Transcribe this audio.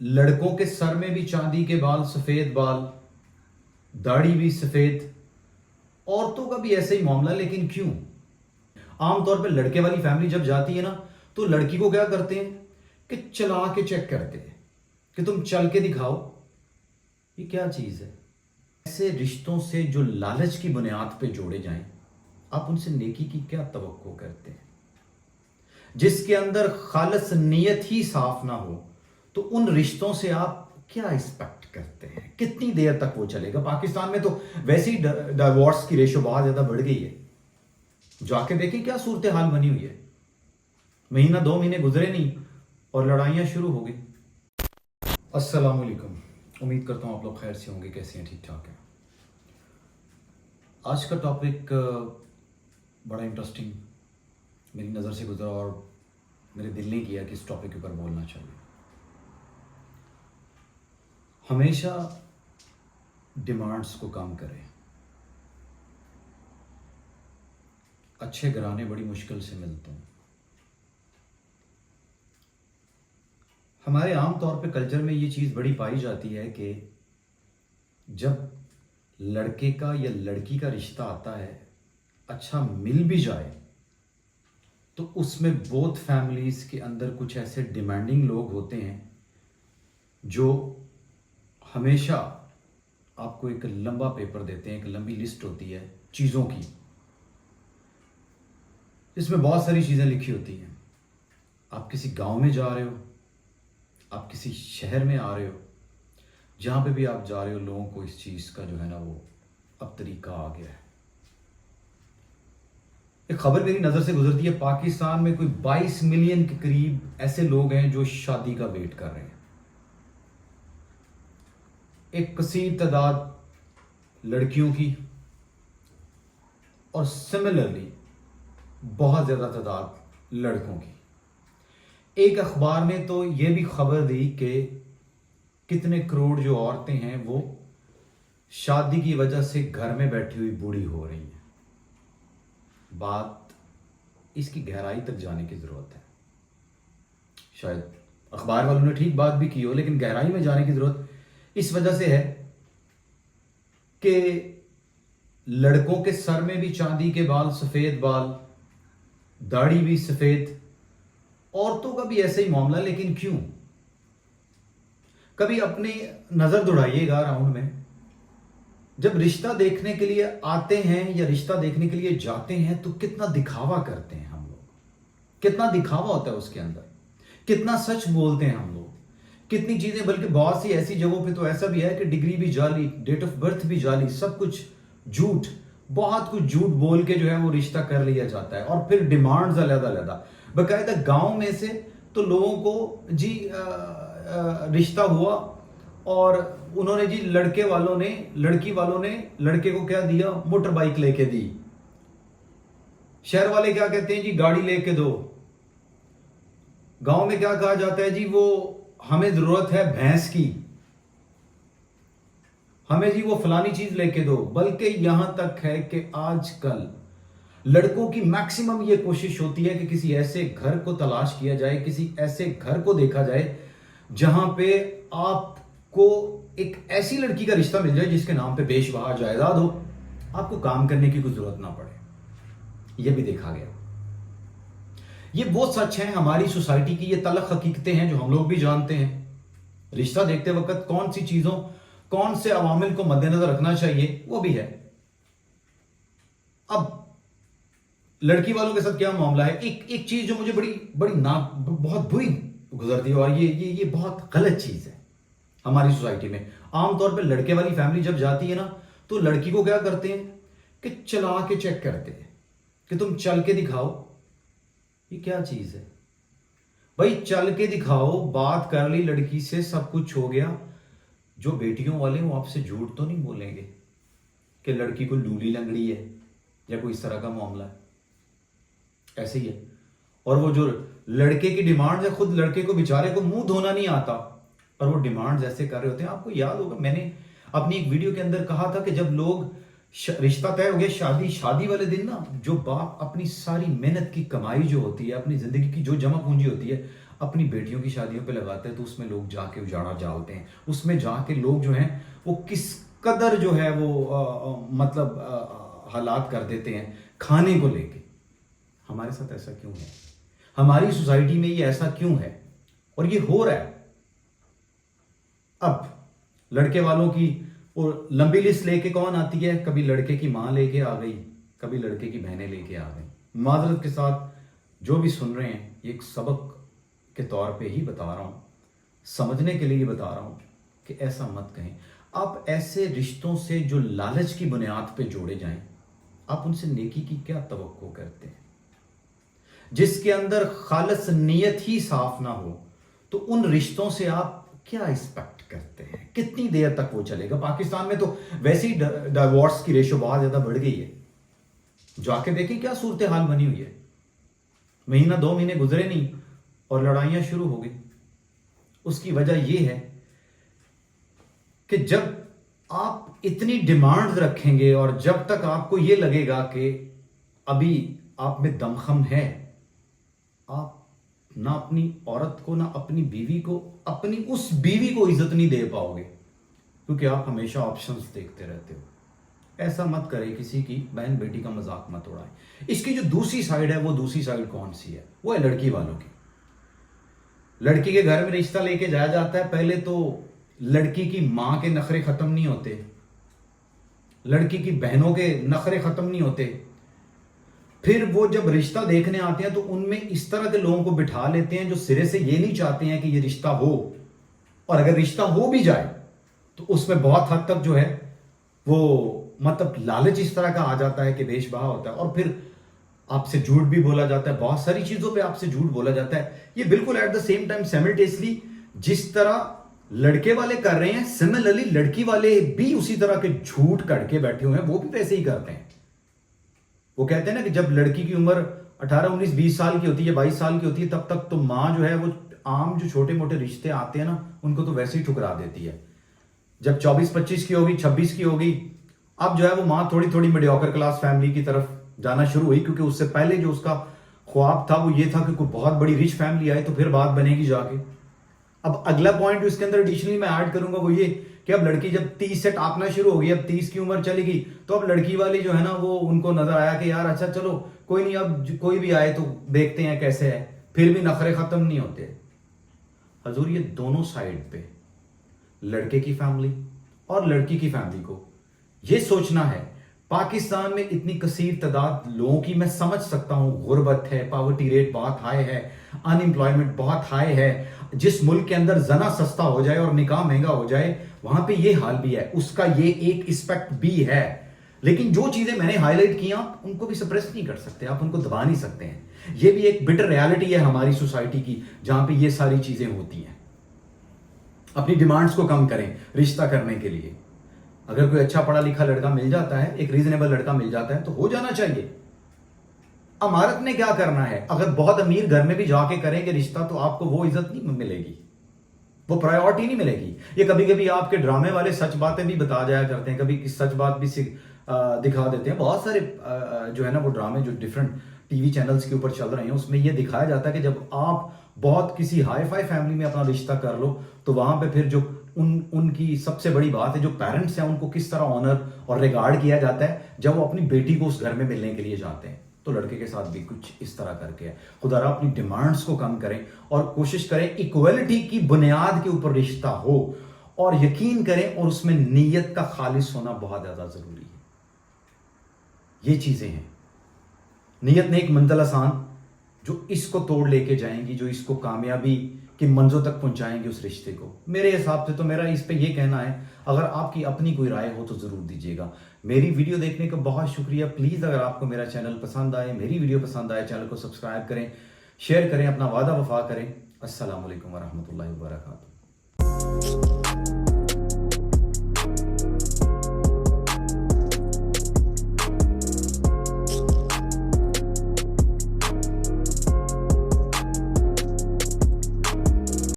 लड़कों के सर में भी चांदी के बाल, सफेद बाल, दाढ़ी भी सफेद। औरतों का भी ऐसा ही मामला, लेकिन क्यों? आमतौर पे लड़के वाली फैमिली जब जाती है ना, तो लड़की को क्या करते हैं कि चला के चेक करते हैं कि तुम चल के दिखाओ, ये क्या चीज है। ऐसे रिश्तों से जो लालच की बुनियाद पे जोड़े जाएं, आप उनसे नेकी की क्या तवक्को करते हैं? जिसके अंदर खालिस नीयत ही साफ ना हो, तो उन रिश्तों से आप क्या एक्सपेक्ट करते हैं? कितनी देर तक वो चलेगा? पाकिस्तान में तो वैसे ही डिवोर्स की रेशो बहुत ज्यादा बढ़ गई है। जाके देखें क्या सूरत हाल बनी हुई है। महीना 2 महीने गुजरे नहीं और लड़ाइयां शुरू हो गई। अस्सलाम वालेकुम, उम्मीद करता हूं आप लोग खैर से होंगे। कैसे हैं? ठीक ठाक है। आज का टॉपिक बड़ा इंटरेस्टिंग मेरी नज़र से गुजरा और मेरे दिल ने किया कि इस टॉपिक के ऊपर बोलना चाहिए। हमेशा डिमांड्स को कम करें। अच्छे घराने बड़ी मुश्किल से मिलते हैं। हमारे आम तौर पे कल्चर में ये चीज़ बड़ी पाई जाती है कि जब लड़के का या लड़की का रिश्ता आता है, अच्छा मिल भी जाए, तो उसमें बोथ फैमिलीज के अंदर कुछ ऐसे डिमांडिंग लोग होते हैं जो हमेशा आपको एक लंबा पेपर देते हैं, एक लंबी लिस्ट होती है चीज़ों की, जिसमें बहुत सारी चीज़ें लिखी होती हैं। आप किसी गांव में जा रहे हो, आप किसी शहर में आ रहे हो, जहां पे भी आप जा रहे हो, लोगों को इस चीज़ का जो है ना वो अब तरीका आ गया है। एक खबर मेरी नज़र से गुजरती है, पाकिस्तान में कोई 22 मिलियन के करीब ऐसे लोग हैं जो शादी का वेट कर रहे हैं। एक कसीर तादाद लड़कियों की और सिमिलरली बहुत ज़्यादा तादाद लड़कों की। एक अखबार ने तो यह भी खबर दी कि कितने करोड़ जो औरतें हैं वो शादी की वजह से घर में बैठी हुई बूढ़ी हो रही हैं। बात इसकी गहराई तक जाने की ज़रूरत है। शायद अखबार वालों ने ठीक बात भी की हो, लेकिन गहराई में जाने की ज़रूरत इस वजह से है कि लड़कों के सर में भी चांदी के बाल, सफ़ेद बाल, दाढ़ी भी सफ़ेद। औरतों का भी ऐसा ही मामला, लेकिन क्यों? कभी अपनी नज़र दौड़ाइएगा राउंड में, जब रिश्ता देखने के लिए आते हैं या रिश्ता देखने के लिए जाते हैं तो कितना दिखावा करते हैं हम लोग, कितना दिखावा होता है उसके अंदर, कितना सच बोलते हैं हम लोग, कितनी चीजें। बल्कि बहुत सी ऐसी जगहों पे तो ऐसा भी है कि डिग्री भी जाली, डेट ऑफ बर्थ भी जाली, सब कुछ झूठ, बहुत कुछ झूठ बोल के जो है वो रिश्ता कर लिया जाता है। और फिर डिमांड्स अलग अलग, बकायदा गांव में से तो लोगों को जी रिश्ता हुआ और उन्होंने जी लड़की वालों ने लड़के को क्या दिया? मोटर बाइक लेके दी। शहर वाले क्या कहते हैं जी? गाड़ी लेके दो। गांव में क्या कहा जाता है जी? वो हमें जरूरत है भैंस की, हमें जी वो फलानी चीज लेके दो। बल्कि यहां तक है कि आजकल लड़कों की मैक्सिमम ये कोशिश होती है कि किसी ऐसे घर को तलाश किया जाए, किसी ऐसे घर को देखा जाए जहां पे आपको एक ऐसी लड़की का रिश्ता मिल जाए जिसके नाम पे बेशबहा जायदाद हो, आपको काम करने की कोई जरूरत ना पड़े। यह भी देखा गया। ये वो सच है हमारी सोसाइटी की, ये तलख हकीकतें हैं जो हम लोग भी जानते हैं। रिश्ता देखते वक्त कौन सी चीजों, कौन से अवामिल को मद्देनजर रखना चाहिए, वो भी है। अब लड़की वालों के साथ क्या मामला है? एक चीज जो मुझे बड़ी बड़ी ना बहुत बुरी गुजरती है, और ये बहुत गलत चीज है हमारी सोसाइटी में। आमतौर पर लड़के वाली फैमिली जब जाती है ना, तो लड़की को क्या करते हैं कि चला के चेक करते हैं कि तुम चल के दिखाओ, ये क्या चीज है भाई? चल के दिखाओ, बात कर ली लड़की से, सब कुछ हो गया। जो बेटियों वाले वो आपसे झूठ तो नहीं बोलेंगे कि लड़की को लूली लंगड़ी है या कोई इस तरह का मामला है। ऐसे ही है। और वो जो लड़के की डिमांड है, खुद लड़के को बेचारे को मुंह धोना नहीं आता, पर वो डिमांड्स ऐसे कर रहे होते हैं। आपको याद होगा मैंने अपनी एक वीडियो के अंदर कहा था कि जब लोग रिश्ता तय हो गया, शादी वाले दिन ना, जो बाप अपनी सारी मेहनत की कमाई जो होती है, अपनी जिंदगी की जो जमा पूंजी होती है, अपनी बेटियों की शादियों पे लगाते हैं तो उसमें लोग जाके उजाड़ा डालते हैं, उसमें जाके लोग जो हैं वो किस कदर जो है वो हालात कर देते हैं खाने को लेके। हमारे साथ ऐसा क्यों है? हमारी सोसाइटी में ये ऐसा क्यों है? और ये हो रहा है। अब लड़के वालों की वो लंबी लिस्ट लेके कौन आती है? कभी लड़के की मां लेके आ गई, कभी लड़के की बहनें लेके आ गई। माजरत के साथ जो भी सुन रहे हैं, ये एक सबक के तौर पे ही बता रहा हूं, समझने के लिए बता रहा हूं कि ऐसा मत कहें। आप ऐसे रिश्तों से जो लालच की बुनियाद पे जोड़े जाएं, आप उनसे नेकी की क्या तवक्को करते हैं? जिसके अंदर खालिस नीयत ही साफ ना हो, तो उन रिश्तों से आप क्या एक्सपेक्ट करते हैं? कितनी देर तक वो चलेगा? पाकिस्तान में तो वैसे ही डिवोर्स की रेशो बहुत ज्यादा बढ़ गई है। जाके देखें क्या सूरत हाल बनी हुई है। महीना 2 महीने गुजरे नहीं और लड़ाइयां शुरू हो गई। उसकी वजह यह है कि जब आप इतनी डिमांड्स रखेंगे और जब तक आपको यह लगेगा कि अभी आप में दमखम है, आप ना अपनी औरत को, ना अपनी बीवी को, अपनी उस बीवी को इज्जत नहीं दे पाओगे, क्योंकि आप हमेशा ऑप्शंस देखते रहते हो। ऐसा मत करें, किसी की बहन बेटी का मजाक मत उड़ाएं। इसकी जो दूसरी साइड है, वो दूसरी साइड कौन सी है? वो है लड़की वालों की। लड़की के घर में रिश्ता लेके जाया जाता है, पहले तो लड़की की मां के नखरे खत्म नहीं होते, लड़की की बहनों के नखरे खत्म नहीं होते। फिर वो जब रिश्ता देखने आते हैं तो उनमें इस तरह के लोगों को बिठा लेते हैं जो सिरे से ये नहीं चाहते हैं कि ये रिश्ता हो, और अगर रिश्ता हो भी जाए तो उसमें बहुत हद तक जो है वो लालच इस तरह का आ जाता है कि बेशबहा होता है। और फिर आपसे झूठ भी बोला जाता है, बहुत सारी चीजों पे आपसे झूठ बोला जाता है। ये बिल्कुल at the same time simultaneously जिस तरह लड़के वाले कर रहे हैं, सिमिलरली लड़की वाले भी उसी तरह के झूठ करके बैठे हुए हैं, वो भी वैसे ही करते हैं। वो कहते हैं ना कि जब लड़की की उम्र 18, 19, 20 साल की होती है, 22 साल की होती है, तब तक तो माँ जो है वो आम जो छोटे मोटे रिश्ते आते हैं ना, उनको तो वैसे ही ठुकरा देती है। जब 24, 25 की होगी, 26 की होगी, अब जो है वो माँ थोड़ी थोड़ी मीडियोकर क्लास फैमिली की तरफ जाना शुरू हुई, क्योंकि उससे पहले जो उसका ख्वाब था वो ये था कि कोई बहुत बड़ी रिच फैमिली आए तो फिर बात बनेगी जाके। अब अगला पॉइंट इसके अंदर एडिशनली मैं ऐड करूंगा वो ये कि अब लड़की जब 30 से टापना शुरू हो गई, अब 30 की उम्र चलेगी, तो अब लड़की वाली जो है ना वो उनको नजर आया कि यार अच्छा चलो कोई नहीं, अब कोई भी आए तो देखते हैं कैसे है, फिर भी नखरे खत्म नहीं होते। हजूर, ये दोनों साइड पे, लड़के की फैमिली और लड़की की फैमिली को ये सोचना है। पाकिस्तान में इतनी कसीर तादाद लोगों की, मैं समझ सकता हूं, गुर्बत है, पावर्टी रेट बहुत हाई है, अनएम्प्लॉयमेंट बहुत हाई है। जिस मुल्क के अंदर जना सस्ता हो जाए और निकाह महंगा हो जाए, वहां पे ये हाल भी है, उसका ये एक एस्पेक्ट भी है। लेकिन जो चीजें मैंने हाईलाइट की आप उनको भी सप्रेस नहीं कर सकते, आप उनको दबा नहीं सकते हैं। ये भी एक बिटर रियलिटी है हमारी सोसाइटी की, जहां पे ये सारी चीजें होती हैं। अपनी डिमांड्स को कम करें रिश्ता करने के लिए। अगर कोई अच्छा पढ़ा लिखा लड़का मिल जाता है, एक रीजनेबल लड़का मिल जाता है, तो हो जाना चाहिए। अमारत ने क्या करना है? अगर बहुत अमीर घर में भी जाके करेंगे रिश्ता, तो आपको वो इज्जत नहीं मिलेगी, वो प्रायोरिटी नहीं मिलेगी। ये कभी कभी आपके ड्रामे वाले सच बातें भी बता जाया करते हैं, कभी सच बात भी दिखा देते हैं। बहुत सारे जो है ना वो ड्रामे जो डिफरेंट टीवी चैनल्स के ऊपर चल रहे हैं, उसमें ये दिखाया जाता है कि जब आप बहुत किसी हाई फाई फैमिली में अपना रिश्ता कर लो, तो वहां पे फिर जो उनकी सबसे बड़ी बात है, जो पेरेंट्स हैं उनको किस तरह ऑनर और रिगार्ड किया जाता है जब वो अपनी बेटी को उस घर में मिलने के लिए जाते हैं। तो लड़के के साथ भी कुछ इस तरह करके है। खुदारा अपनी डिमांड्स को कम करें और कोशिश करें इक्वलिटी की बुनियाद के ऊपर रिश्ता हो, और यकीन करें और उसमें नीयत का खालिस होना बहुत ज्यादा जरूरी है। ये चीजें हैं, नीयत ने एक मंजिल आसान जो इसको तोड़ लेके जाएंगी, जो इसको कामयाबी की मंजिल तक पहुंचाएंगे उस रिश्ते को। मेरे हिसाब से तो मेरा इस पे ये कहना है, अगर आपकी अपनी कोई राय हो तो जरूर दीजिएगा। मेरी वीडियो देखने का बहुत शुक्रिया। प्लीज अगर आपको मेरा चैनल पसंद आए, मेरी वीडियो पसंद आए, चैनल को सब्सक्राइब करें, शेयर करें, अपना वादा वफा करें। अस्सलाम वालेकुम वरहमतुल्लाहि वबरकातुहू।